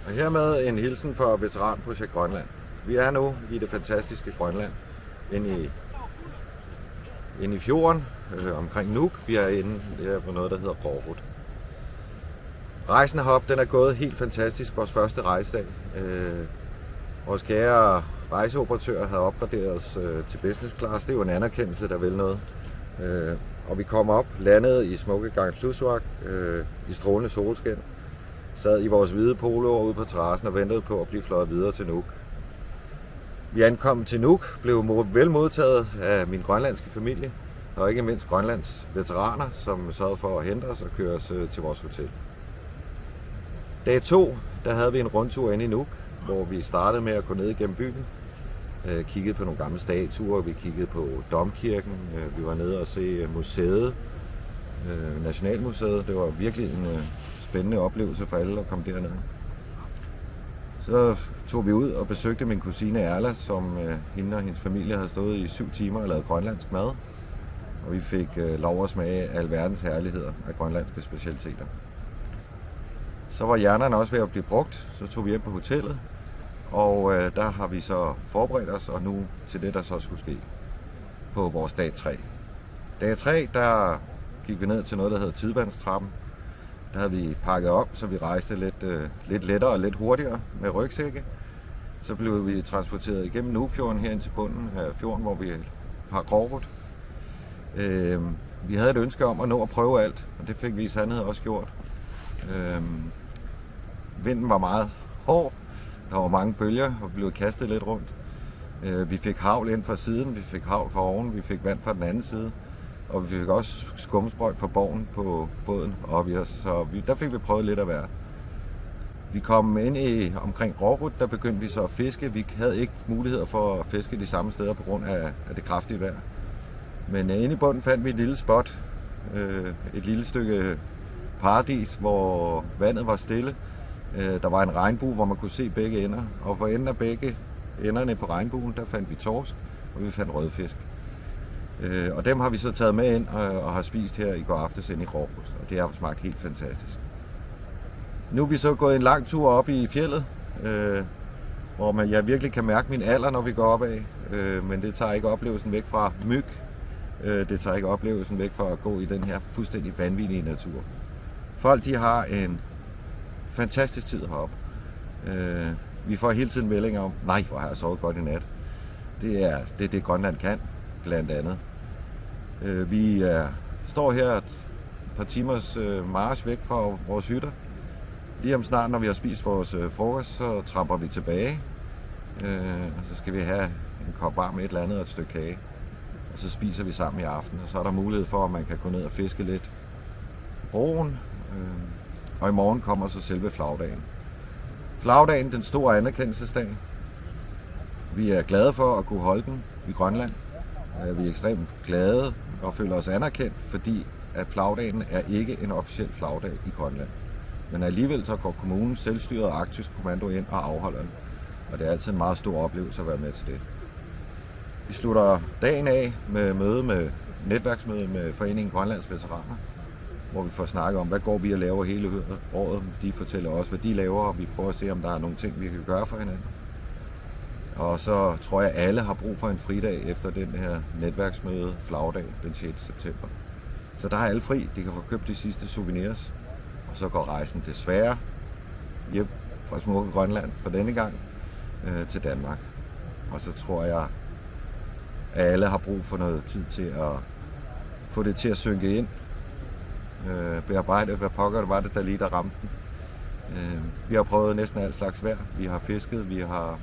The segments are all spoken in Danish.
Og hermed en hilsen fra Veteranprojekt Grønland. Vi er nu i det fantastiske Grønland, inde i fjorden omkring Nuuk. Vi er inde på noget, der hedder Qaqortoq. Rejsen herop, den er gået helt fantastisk. Vores første rejsedag. Vores kære rejseoperatør havde opgraderet os til business class. Det er jo en anerkendelse, der vil noget. Og vi kom op, landede i smukke Kangerlussuaq i strålende solskin. Sad i vores hvide poloer ude på terrassen og ventede på at blive fløjet videre til Nuuk. Vi ankom til Nuuk, blev vel modtaget af min grønlandske familie, og ikke mindst Grønlands veteraner, som sørgede for at hente os og køre os til vores hotel. Dag 2, der havde vi en rundtur inde i Nuuk, hvor vi startede med at gå ned igennem byen. Kiggede på nogle gamle statuer, vi kiggede på Domkirken, vi var nede og se museet, Nationalmuseet. Det var virkelig en spændende oplevelse for alle at komme derned. Så tog vi ud og besøgte min kusine Erla, som hende og hendes familie havde stået i 7 timer og lavet grønlandsk mad. Og vi fik lov at smage alverdens herligheder af grønlandske specialiteter. Så var hjernerne også ved at blive brugt, så tog vi hjem på hotellet. Og der har vi så forberedt os, og nu til det, der så skulle ske på vores dag 3. Dag 3, der gik vi ned til noget, der hedder Tidevandstrappen. Der havde vi pakket op, så vi rejste lidt lettere og lidt hurtigere med rygsække. Så blev vi transporteret igennem Nuukfjorden herind til bunden af fjorden, hvor vi har Qaqortoq. Vi havde et ønske om at nå at prøve alt, og det fik vi i sandhed også gjort. Vinden var meget hård. Der var mange bølger og blev kastet lidt rundt. Vi fik hagl ind fra siden, vi fik hagl fra oven, vi fik vand fra den anden side. Og vi fik også skumsprøjt fra borgen på båden op i os, så der fik vi prøvet lidt af hver. Vi kom ind omkring Qaqortoq, der begyndte vi så at fiske. Vi havde ikke muligheder for at fiske de samme steder på grund af det kraftige vejr. Men inde i bunden fandt vi et lille spot, et lille stykke paradis, hvor vandet var stille. Der var en regnbue, hvor man kunne se begge ender, og for enden af begge enderne på regnbuen, der fandt vi torsk, og vi fandt rødfisk. Og dem har vi så taget med ind og har spist her i går aftes inde i Qaqortoq, og det har smagt helt fantastisk. Nu er vi så gået en lang tur op i fjellet, hvor jeg virkelig kan mærke min alder, når vi går opad, men det tager ikke oplevelsen væk fra myg. Det tager ikke oplevelsen væk fra at gå i den her fuldstændig vanvittige natur. Folk, de har en fantastisk tid heroppe. Vi får hele tiden meldinger om, nej, hvor har jeg sovet godt i nat. Det er det Grønland kan, blandt andet. Vi står her et par timers march væk fra vores hytter. Lige om snart, når vi har spist vores frokost, så tramper vi tilbage. Og så skal vi have en kop varm et eller andet og et stykke kage. Og så spiser vi sammen i aften, og så er der mulighed for, at man kan gå ned og fiske lidt på broen. Og i morgen kommer så selve flagdagen. Flagdagen, den store anerkendelsesdag. Vi er glade for at kunne holde den i Grønland. Vi er ekstremt glade og føler os anerkendt, fordi at flagdagen er ikke en officiel flagdag i Grønland. Men alligevel så går kommunen, selvstyret og Arktisk Kommando ind og afholder den. Og det er altid en meget stor oplevelse at være med til det. Vi slutter dagen af med netværksmøde med Foreningen Grønlands Veteraner, hvor vi får snakket om, hvad går vi og laver hele året. De fortæller os, hvad de laver, og vi prøver at se, om der er nogle ting, vi kan gøre for hinanden. Og så tror jeg, at alle har brug for en fridag efter den her netværksmøde, flagdag, den 6. september. Så der har alle fri. De kan få købt de sidste souvenirs, og så går rejsen desværre hjem fra smukke Grønland for denne gang til Danmark. Og så tror jeg, at alle har brug for noget tid til at få det til at synke ind. Bearbejde, hvad pokker det var det, der lige der ramte den. Vi har prøvet næsten alt slags vejr. Vi har fisket, vi har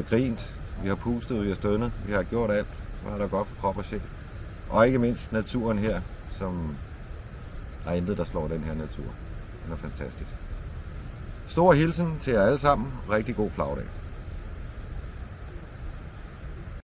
grint, vi har pustet, vi har stønnet, vi har gjort alt, hvad der er godt for krop og sjæl. Og ikke mindst naturen her, som der er intet, der slår den her natur. Den er fantastisk. Stor hilsen til jer alle sammen. Rigtig god flagdag.